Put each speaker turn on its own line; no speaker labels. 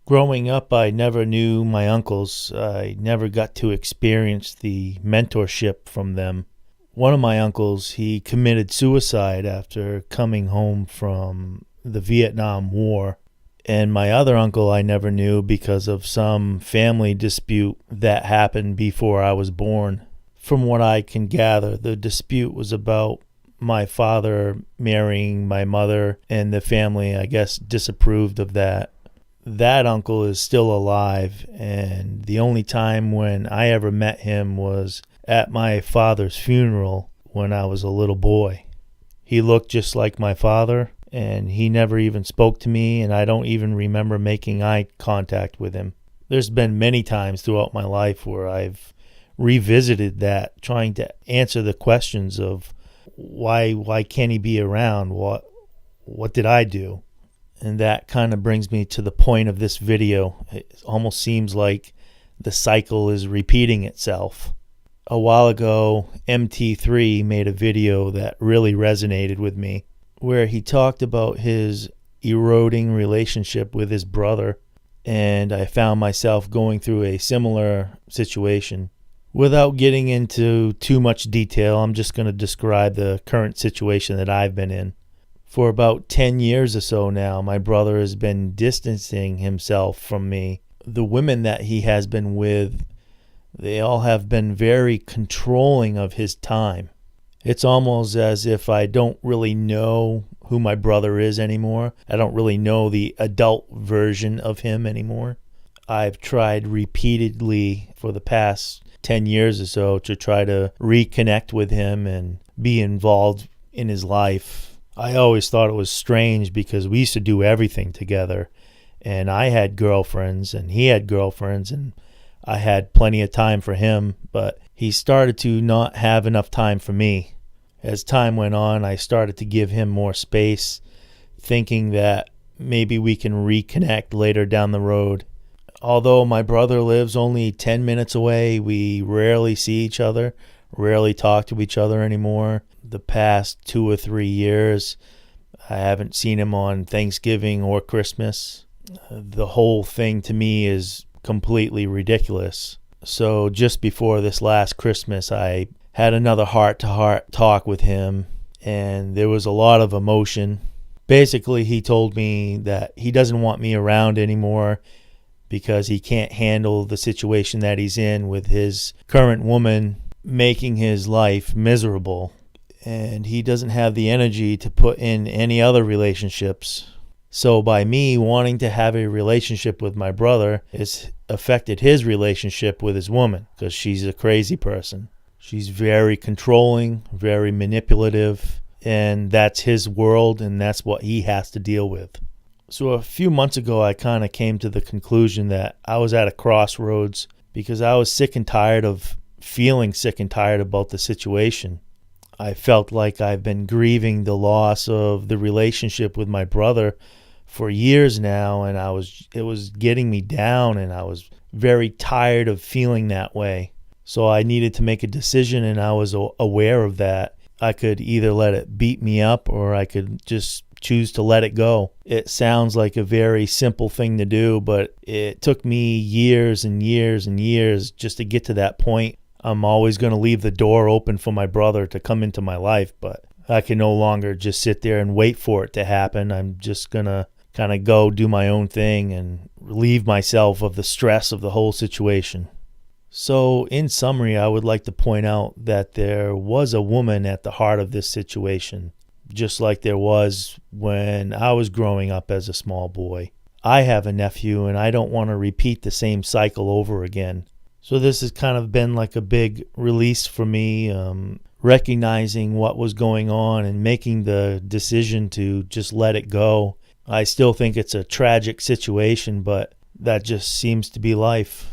Growing up, I never knew my uncles. I never got to experience the mentorship from them. One of my uncles, he committed suicide after coming home from the Vietnam War. And my other uncle I never knew because of some family dispute that happened before I was born. From what I can gather, the dispute was about my father marrying my mother, and the family, I guess, disapproved of that. That uncle is still alive, and the only time when I ever met him was at my father's funeral when I was a little boy. He looked just like my father, and he never even spoke to me, and I don't even remember making eye contact with him. There's been many times throughout my life where I've revisited that, trying to answer the questions of why can't he be around? What did I do? And that kind of brings me to the point of this video. It almost seems like the cycle is repeating itself. A while ago, MT3 made a video that really resonated with me, where he talked about his eroding relationship with his brother, and I found myself going through a similar situation. Without getting into too much detail, I'm just going to describe the current situation that I've been in. For about 10 years or so now, my brother has been distancing himself from me. The women that he has been with, they all have been very controlling of his time. It's almost as if I don't really know who my brother is anymore. I don't really know the adult version of him anymore. I've tried repeatedly for the past 10 years or so to try to reconnect with him and be involved in his life. I always thought it was strange because we used to do everything together, and I had girlfriends and he had girlfriends, and I had plenty of time for him, but he started to not have enough time for me. As time went on, I started to give him more space, thinking that maybe we can reconnect later down the road. Although my brother lives only 10 minutes away, we rarely see each other, rarely talk to each other anymore. The past 2 or 3 years, I haven't seen him on Thanksgiving or Christmas. The whole thing to me is completely ridiculous. So just before this last Christmas, I had another heart-to-heart talk with him, and there was a lot of emotion. Basically, he told me that he doesn't want me around anymore because he can't handle the situation that he's in with his current woman making his life miserable. And he doesn't have the energy to put in any other relationships. So by me wanting to have a relationship with my brother, it's affected his relationship with his woman because she's a crazy person. She's very controlling, very manipulative, and that's his world, and that's what he has to deal with. So a few months ago, I kind of came to the conclusion that I was at a crossroads because I was sick and tired of feeling sick and tired about the situation. I felt like I've been grieving the loss of the relationship with my brother for years now, and it was getting me down, and I was very tired of feeling that way. So I needed to make a decision, and I was aware of that. I could either let it beat me up or I could just choose to let it go. It sounds like a very simple thing to do, but it took me years and years and years just to get to that point. I'm always going to leave the door open for my brother to come into my life, but I can no longer just sit there and wait for it to happen. I'm just going to kind of go do my own thing and relieve myself of the stress of the whole situation. So in summary, I would like to point out that there was a woman at the heart of this situation, just like there was when I was growing up as a small boy. I have a nephew, and I don't want to repeat the same cycle over again. So this has kind of been like a big release for me, recognizing what was going on and making the decision to just let it go. I still think it's a tragic situation, but that just seems to be life.